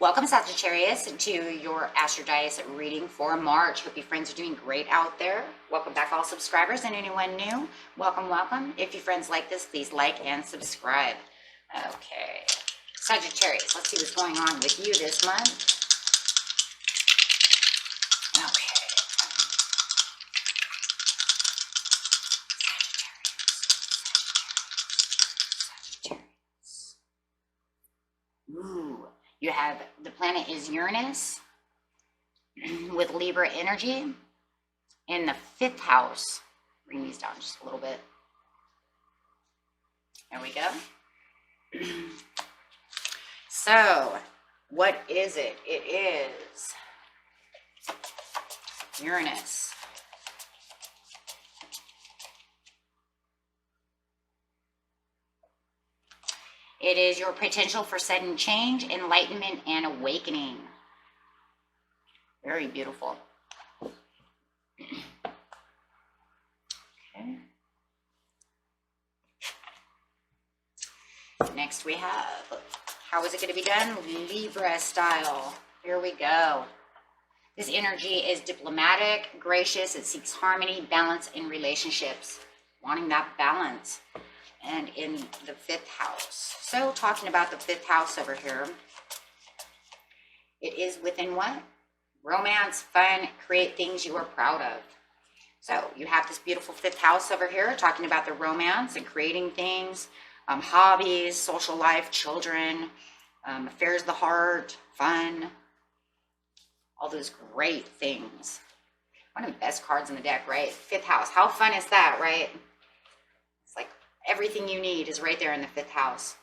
Welcome, Sagittarius, to your Astrodice reading for March. Hope you friends are doing great out there. Welcome back, all subscribers, and anyone new. Welcome, welcome. If you friends like this, please like and subscribe. Okay, Sagittarius, let's see what's going on with you this month. Okay. Sagittarius. Ooh. You have, the planet is Uranus with Libra energy in the 5th house. Bring these down just a little bit. There we go. So, what is it? It is Uranus. It is your potential for sudden change, enlightenment, and awakening. Very beautiful. Okay. Next we have, how is it going to be done? Libra style. Here we go. This energy is diplomatic, gracious. It seeks harmony, balance in relationships. Wanting that balance. And in the 5th house. So talking about the 5th house over here, it is within what? Romance, fun, create things you are proud of. So you have this beautiful 5th house over here talking about the romance and creating things, hobbies, social life, children, affairs of the heart, fun, all those great things. One of the best cards in the deck, right? 5th house. How fun is that, right? It's like everything you need is right there in the 5th house.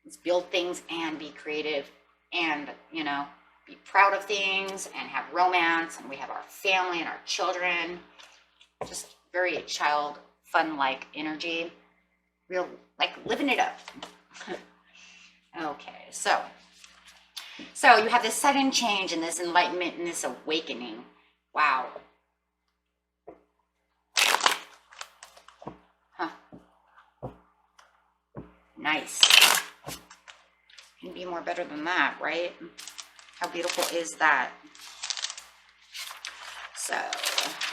Let's build things and be creative and, you know, be proud of things and have romance. And we have our family and our children. Just very child fun-like energy. Real, like living it up. Okay, so you have this sudden change and this enlightenment and this awakening. Wow. Nice. Can be more better than that, right? How beautiful is that? So,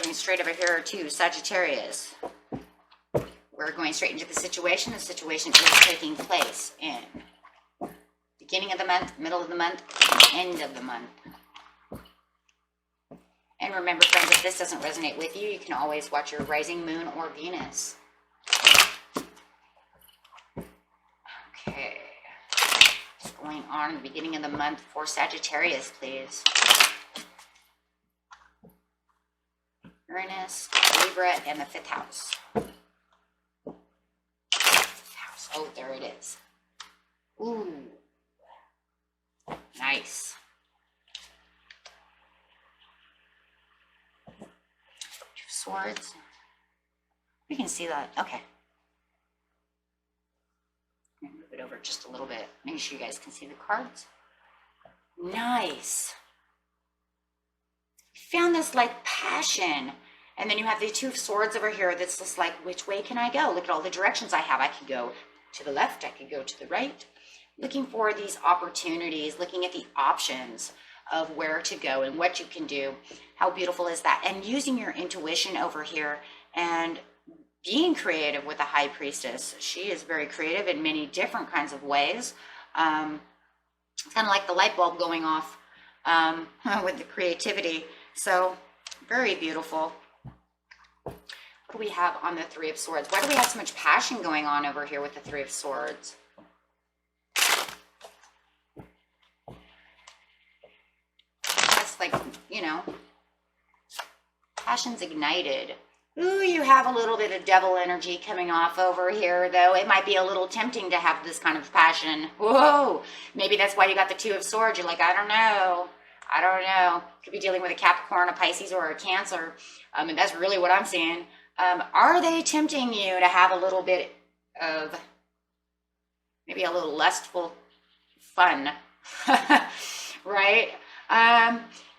going straight over here to Sagittarius. We're going straight into the situation. The situation is taking place in beginning of the month, middle of the month, and end of the month. And remember, friends, if this doesn't resonate with you, you can always watch your rising moon or Venus. Okay, what's going on in the beginning of the month for Sagittarius, please? Uranus, Libra, and the 5th house. 5th house. Oh, there it is. Ooh, nice. 2 of Swords. We can see that. Okay. Move it over just a little bit. Make sure you guys can see the cards. Nice. You found this like passion. And then you have the 2 of Swords over here that's just like, which way can I go? Look at all the directions I have. I could go to the left. I could go to the right. Looking for these opportunities, looking at the options of where to go and what you can do. How beautiful is that? And using your intuition over here and being creative with the High Priestess. She is very creative in many different kinds of ways. It's kind of like the light bulb going off with the creativity. So very beautiful. What do we have on the 3 of Swords? Why do we have so much passion going on over here with the 3 of Swords? That's like, you know, passion's ignited. Ooh, you have a little bit of devil energy coming off over here, though. It might be a little tempting to have this kind of passion. Whoa, maybe that's why you got the 2 of Swords. You're like, I don't know. I don't know. Could be dealing with a Capricorn, a Pisces, or a Cancer. And that's really what I'm seeing. Are they tempting you to have a little bit of, maybe a little lustful fun? Right?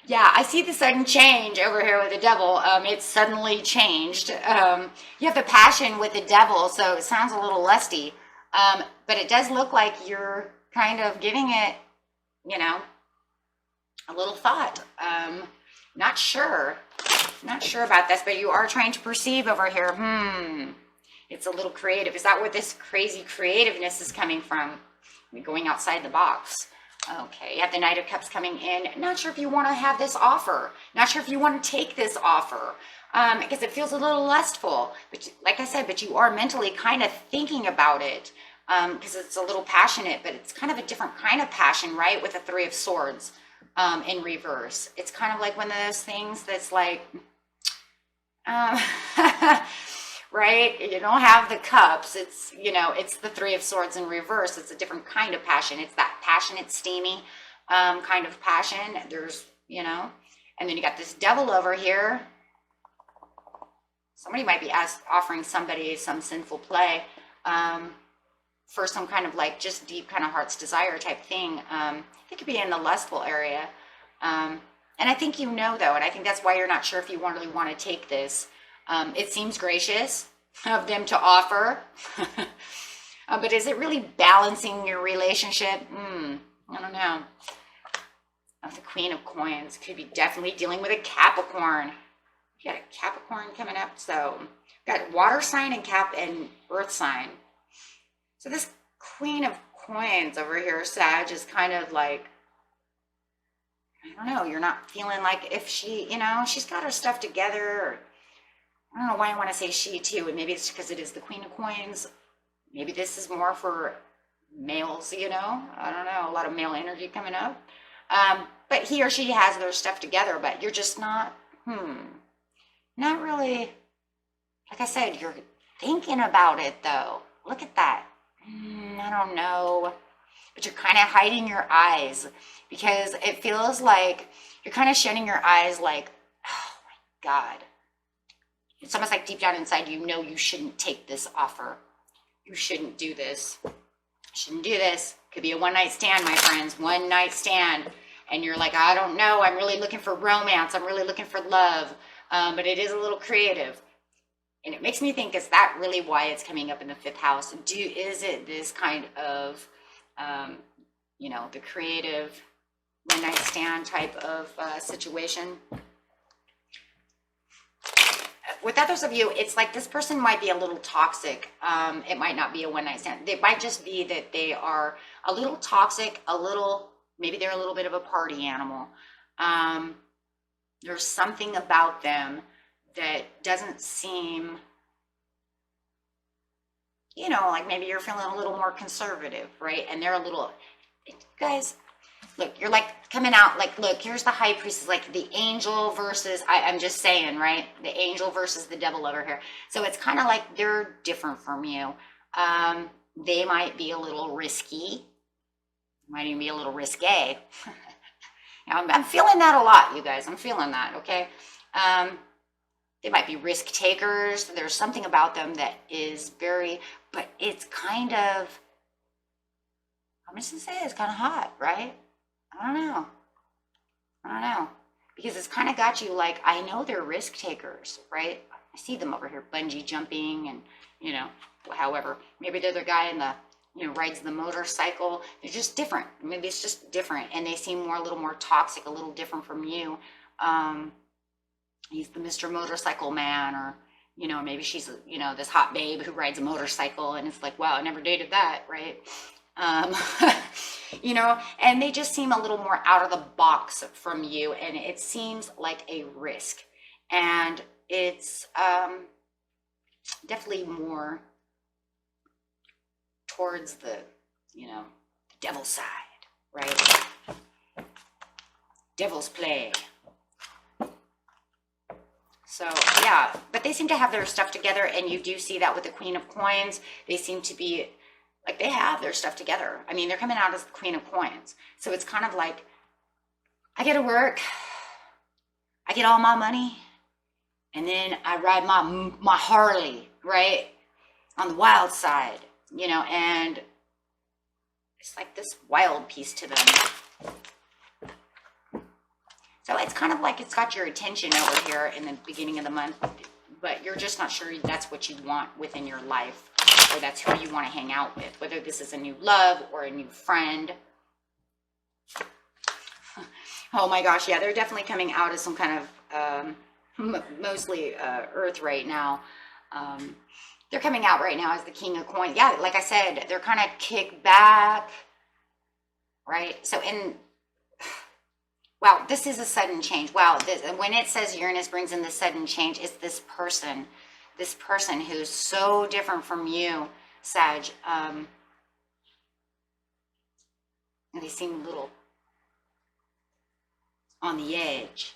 Yeah, I see the sudden change over here with the devil. It's suddenly changed. You have the passion with the devil, so it sounds a little lusty. But it does look like you're kind of giving it, you know, a little thought. Not sure about this, but you are trying to perceive over here. It's a little creative. Is that where this crazy creativeness is coming from? Going outside the box. Okay, you have the Knight of Cups coming in. Not sure if you want to have this offer. Not sure if you want to take this offer. Because it feels a little lustful. But like I said, but you are mentally kind of thinking about it. Because it's a little passionate, but it's kind of a different kind of passion, right? With the Three of Swords in reverse. It's kind of like one of those things that's like, right? You don't have the cups. It's, you know, it's the Three of Swords in reverse. It's a different kind of passion. It's that passionate, steamy kind of passion. There's, you know, and then you got this Devil over here. Somebody might be offering somebody some sinful play for some kind of like just deep kind of heart's desire type thing. It could be in the lustful area. And I think you know, though, and I think that's why you're not sure if you really want to take this. It seems gracious of them to offer. But is it really balancing your relationship? I don't know. Of the Queen of Coins. Could be definitely dealing with a Capricorn. You got a Capricorn coming up. So got water sign and earth sign. So this Queen of Coins over here, Sag, is kind of like, I don't know, you're not feeling like if she, you know, she's got her stuff together. Or, I don't know why I want to say she too. And maybe it's because it is the Queen of Coins. Maybe this is more for males, you know. I don't know, a lot of male energy coming up. But he or she has their stuff together, but you're just not, not really, like I said, you're thinking about it though. Look at that. I don't know. But you're kind of hiding your eyes because it feels like you're kind of shutting your eyes like, oh my God. It's almost like deep down inside, you know, you shouldn't take this offer. You shouldn't do this. Shouldn't do this. Could be a one-night stand, my friends. One-night stand. And you're like, I don't know. I'm really looking for romance. I'm really looking for love. But it is a little creative. And it makes me think, is that really why it's coming up in the 5th house? Is it this kind of, you know, the creative one-night stand type of situation? With others of you, it's like this person might be a little toxic. It might not be a one-night stand. It might just be that they are a little toxic, maybe they're a little bit of a party animal. There's something about them that doesn't seem, you know, like maybe you're feeling a little more conservative, right? And they're a little, guys, look, you're like coming out like, look, here's the High Priestess, like the angel versus, I'm just saying, right? The angel versus the devil over here. So it's kind of like they're different from you. They might be a little risky. Might even be a little risque. I'm feeling that a lot, you guys. I'm feeling that, okay? They might be risk takers. There's something about them that is very, but it's kind of, I'm just gonna say it's kind of hot, right? I don't know. Because it's kind of got you like, I know they're risk takers, right? I see them over here bungee jumping and, you know, however, maybe they're the guy in the, you know, rides the motorcycle. They're just different. Maybe it's just different. And they seem a little more toxic, a little different from you. He's the Mr. Motorcycle Man, or, you know, maybe she's, you know, this hot babe who rides a motorcycle, and it's like, wow, I never dated that, right? You know, and they just seem a little more out of the box from you, and it seems like a risk. And it's definitely more towards the, you know, the devil's side, right? Devil's play. So, yeah, but they seem to have their stuff together, and you do see that with the Queen of Coins. They seem to be, like, they have their stuff together. I mean, they're coming out as the Queen of Coins. So it's kind of like, I get to work, I get all my money, and then I ride my Harley, right, on the wild side, you know, and it's like this wild piece to them. So it's kind of like it's got your attention over here in the beginning of the month, but you're just not sure that's what you want within your life, or that's who you want to hang out with, whether this is a new love or a new friend. Oh my gosh, yeah, they're definitely coming out as some kind of, mostly Earth right now. They're coming out right now as the King of Coins. Yeah, like I said, they're kind of kicked back, right? So wow, this is a sudden change. Wow, when it says Uranus brings in the sudden change, it's this person who's so different from you, Sag. And they seem a little on the edge.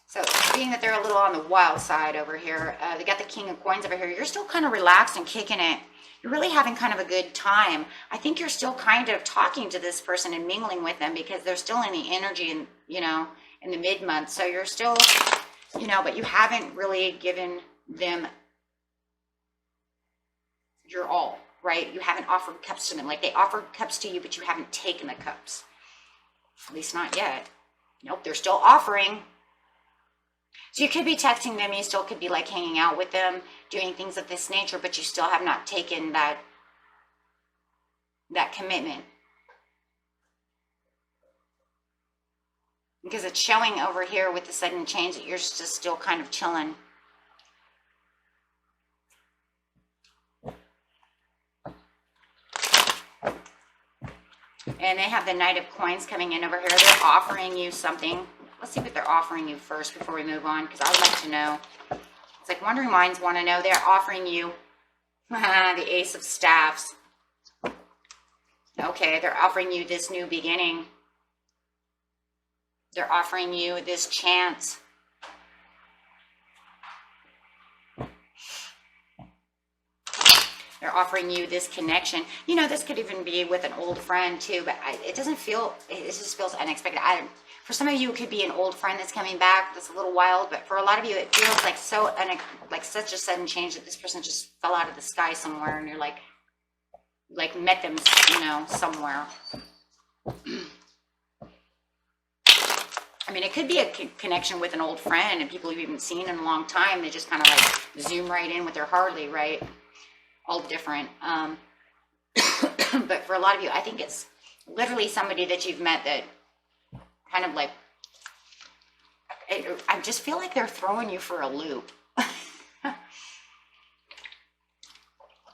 So being that they're a little on the wild side over here, they got the King of Coins over here. You're still kind of relaxed and kicking it. You're really having kind of a good time. I think you're still kind of talking to this person and mingling with them because they're still in the energy and, you know, in the mid-month. So you're still, you know, but you haven't really given them your all, right? You haven't offered cups to them. Like they offered cups to you, but you haven't taken the cups. At least not yet. Nope, they're still offering. So you could be texting them, you still could be like hanging out with them, doing things of this nature, but you still have not taken that commitment. Because it's showing over here with the sudden change that you're just still kind of chilling. And they have the Knight of Coins coming in over here. They're offering you something. Let's see what they're offering you first before we move on, because I would like to know. It's like Wandering Minds want to know. They're offering you the Ace of Staffs. Okay, they're offering you this new beginning. They're offering you this chance. They're offering you this connection. You know, this could even be with an old friend too, but it doesn't feel, it just feels unexpected. For some of you, it could be an old friend that's coming back. That's a little wild, but for a lot of you, it feels like like such a sudden change that this person just fell out of the sky somewhere, and you're like met them, you know, somewhere. I mean, it could be a connection with an old friend and people you've even seen in a long time. They just kind of like zoom right in with their Harley, right? All different. But for a lot of you, I think it's literally somebody that you've met that kind of like, I just feel like they're throwing you for a loop. I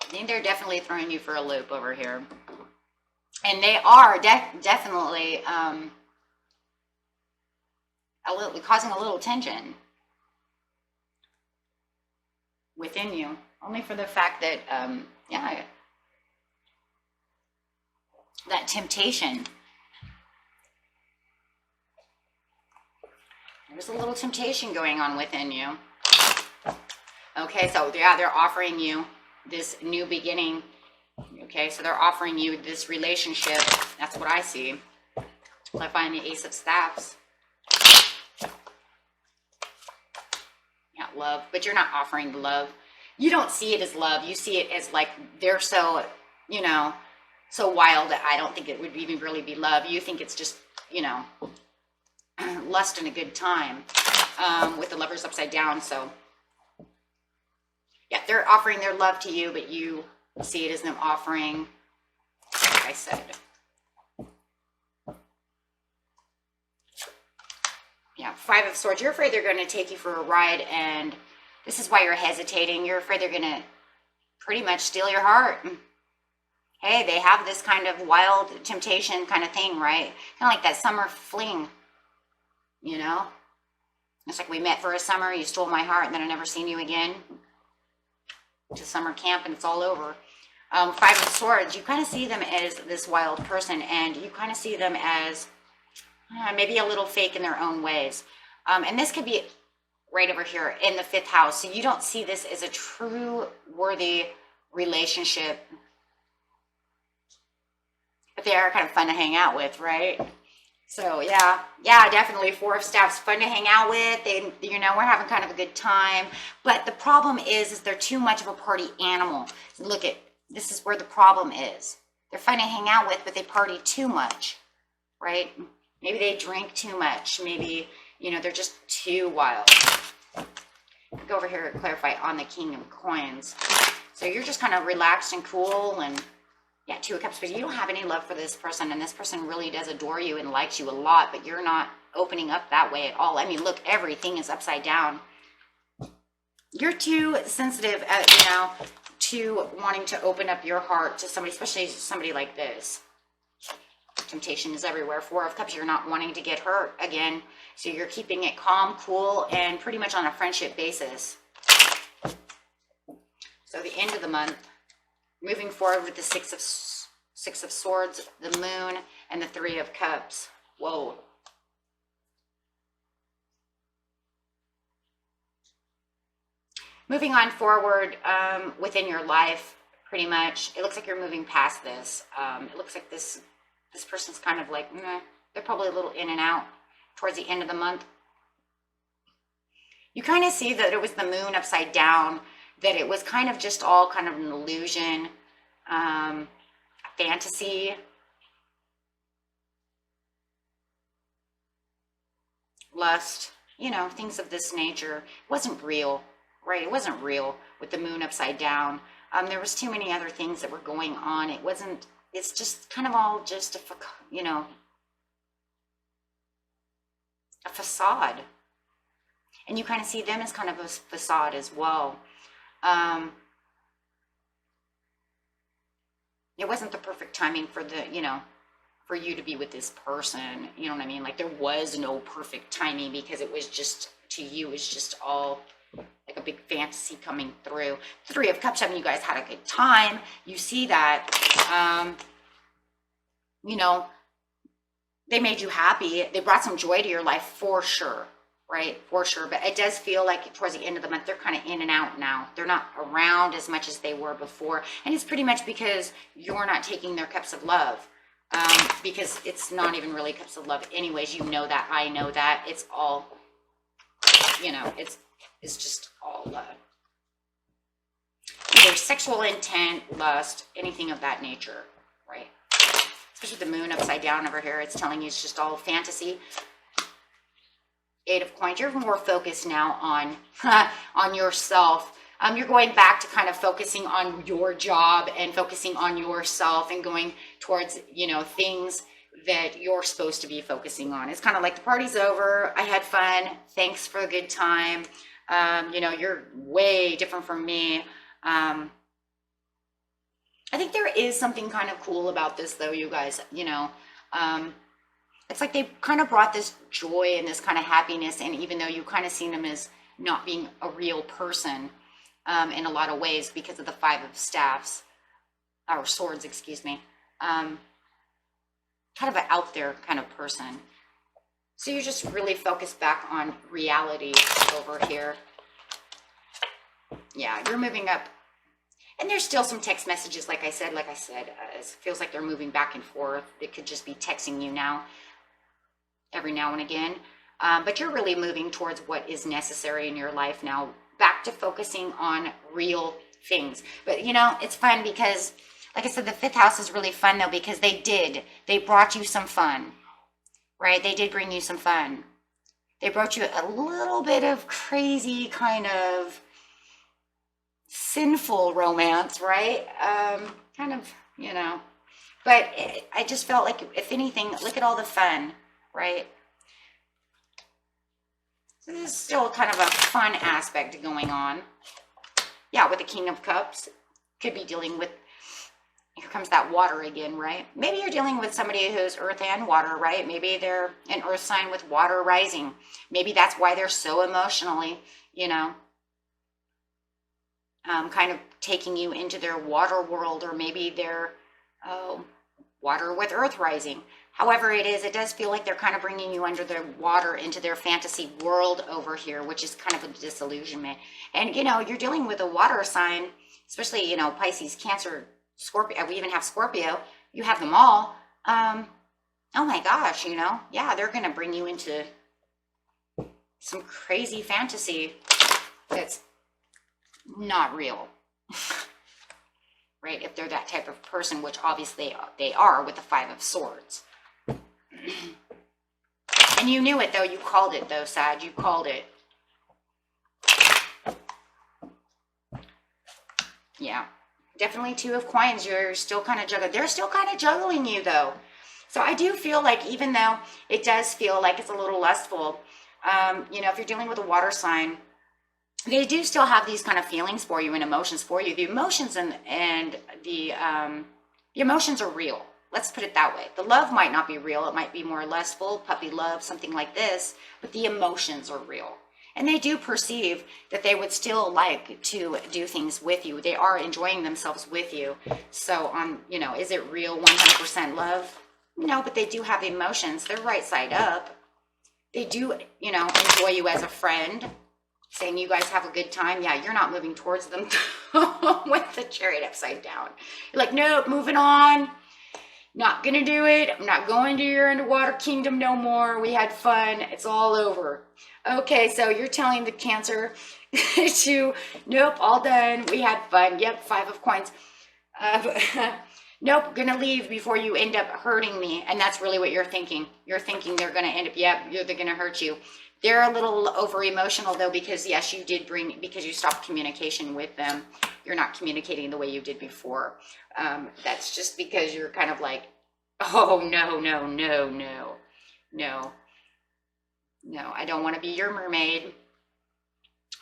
think they're definitely throwing you for a loop over here. And they are definitely causing a little tension within you. Only for the fact that, yeah, that temptation. There's a little temptation going on within you. Okay, so yeah, they're offering you this new beginning. Okay, so they're offering you this relationship. That's what I see. I find the Ace of Staffs. Yeah, love, but you're not offering love. You don't see it as love. You see it as like they're so, you know, so wild that I don't think it would even really be love. You think it's just, you know, lust and a good time with the Lovers upside down. So yeah, they're offering their love to you, but you see it as them offering, like I said. Yeah, Five of Swords. You're afraid they're going to take you for a ride, and this is why you're hesitating. You're afraid they're going to pretty much steal your heart. Hey, they have this kind of wild temptation kind of thing, right? Kind of like that summer fling, you know? It's like we met for a summer, you stole my heart, and then I never seen you again. To summer camp, and it's all over. Five of Swords, you kind of see them as this wild person, and you kind of see them as maybe a little fake in their own ways. And this could be right over here in the 5th house. So you don't see this as a true worthy relationship. But they are kind of fun to hang out with, right? So yeah, definitely 4 of Staffs, fun to hang out with. They, you know, we're having kind of a good time. But the problem is they're too much of a party animal. Look at, this is where the problem is. They're fun to hang out with, but they party too much, right? Maybe they drink too much. Maybe, you know, they're just too wild. Go over here and clarify on the King of Coins. So you're just kind of relaxed and cool and Yeah, Two of Cups, but you don't have any love for this person, and this person really does adore you and likes you a lot, but you're not opening up that way at all. I mean, look, everything is upside down. You're too sensitive, you know, to wanting to open up your heart to somebody, especially somebody like this. Temptation is everywhere. Four of Cups, you're not wanting to get hurt again, so you're keeping it calm, cool, and pretty much on a friendship basis. So the end of the month, moving forward with the Six of Swords, the Moon, and the Three of Cups. Whoa. Moving on forward within your life, pretty much. It looks like you're moving past this. It looks like this person's kind of like, meh. They're probably a little in and out towards the end of the month. You kind of see that it was the moon upside down, that it was kind of just all kind of an illusion, fantasy, lust, you know, things of this nature. It wasn't real, right? It wasn't real with the moon upside down. There was too many other things that were going on. It wasn't, it's just kind of all just a, you know, a facade. And you kind of see them as kind of a facade as well. It wasn't the perfect timing for the, you know, for you to be with this person. You know what I mean? Like, there was no perfect timing, because it was just, to you, it's just all like a big fantasy coming through. Three of Cups, I mean, you guys had a good time. You see that, you know, they made you happy. They brought some joy to your life for sure, right? For sure. But it does feel like towards the end of the month, they're kind of in and out now. They're not around as much as they were before. And it's pretty much because you're not taking their cups of love. Because it's not even really cups of love anyways. You know that. I know that. It's all, you know, it's just all either sexual intent, lust, anything of that nature, right? Especially with the moon upside down over here, it's telling you it's just all fantasy. Eight of Coins, you're more focused now on on yourself. You're going back to kind of focusing on your job and focusing on yourself and going towards, you know, things that you're supposed to be focusing on. It's kind of like the party's over. I had fun. Thanks for a good time. You know, you're way different from me. I think there is something kind of cool about this, though, you guys. You know, it's like they kind of brought this joy and this kind of happiness, and even though you kind of seen them as not being a real person in a lot of ways because of the Five of Staffs, or Swords, excuse me, kind of an out there kind of person. So you're just really focused back on reality over here. Yeah, you're moving up. And there's still some text messages, like I said, it feels like they're moving back and forth. It could just be texting you now, every now and again. But you're really moving towards what is necessary in your life now, back to focusing on real things. But, you know, it's fun because, like I said, the fifth house is really fun, though, because they brought you some fun, right? They did bring you some fun. They brought you a little bit of crazy kind of sinful romance, right? Kind of, you know, but I just felt like, if anything, look at all the fun, right? So this is still kind of a fun aspect going on. Yeah, with the King of Cups, could be dealing with, here comes that water again, right? Maybe you're dealing with somebody who's earth and water, right? Maybe they're an earth sign with water rising. Maybe that's why they're so emotionally, you know, kind of taking you into their water world, or maybe they're water with earth rising. However it is, it does feel like they're kind of bringing you under their water into their fantasy world over here, which is kind of a disillusionment. And, you know, you're dealing with a water sign, especially, you know, Pisces, Cancer, Scorpio. We even have Scorpio. You have them all. Oh my gosh, you know, yeah, they're going to bring you into some crazy fantasy that's not real. Right? If they're that type of person, which obviously they are with the Five of Swords. And you knew it, though. You called it, though, Sag. You called it. Yeah. definitely Two of Coins. You're still kind of juggling. They're still kind of juggling you though. So I do feel like, even though it does feel like it's a little lustful, you know, if you're dealing with a water sign, they do still have these kind of feelings for you and emotions for you. The emotions and the emotions are real. Let's put it that way. The love might not be real. It might be more lustful, puppy love, something like this, but the emotions are real. And they do perceive that they would still like to do things with you. They are enjoying themselves with you. So you know, is it real 100% love? No, but they do have emotions. They're right side up. They do, you know, enjoy you as a friend, saying you guys have a good time. Yeah, you're not moving towards them with the Chariot upside down. You're like, nope, moving on. Not gonna do it. I'm not going to your underwater kingdom no more. We had fun. It's all over. Okay, so you're telling the Cancer to, nope, all done. We had fun. Yep, Five of Coins. Nope, gonna leave before you end up hurting me. And that's really what you're thinking. You're thinking they're gonna end up, yep, they're gonna hurt you. They're a little over emotional though, because yes, you did because you stopped communication with them. You're not communicating the way you did before. That's just because you're kind of like, oh, no, no, no, no, no, no, I don't want to be your mermaid.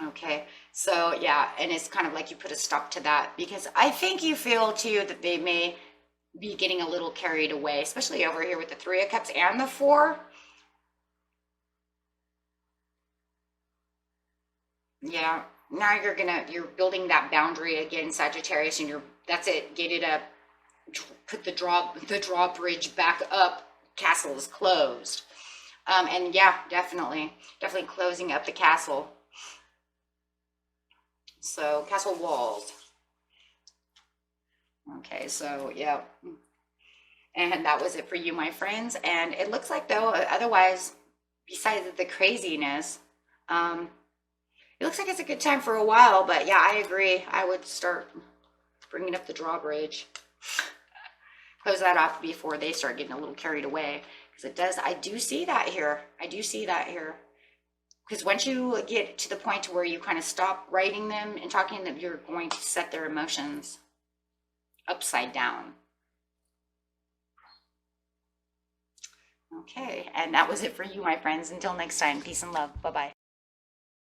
Okay, so yeah, and it's kind of like you put a stop to that, because I think you feel too that they may be getting a little carried away, especially over here with the Three of Cups and the Four. Yeah, now you're building that boundary again, Sagittarius, and that's it, get it up, put the drawbridge back up, castle is closed. And yeah, definitely closing up the castle. So castle walls. Okay, so yeah, and that was it for you, my friends. And it looks like though, otherwise, besides the craziness, it looks like it's a good time for a while. But yeah, I agree. I would start bringing up the drawbridge, close that off before they start getting a little carried away, because it does. I do see that here. Because once you get to the point where you kind of stop writing them and talking to them, you're going to set their emotions upside down. Okay, and that was it for you, my friends. Until next time, peace and love. Bye-bye.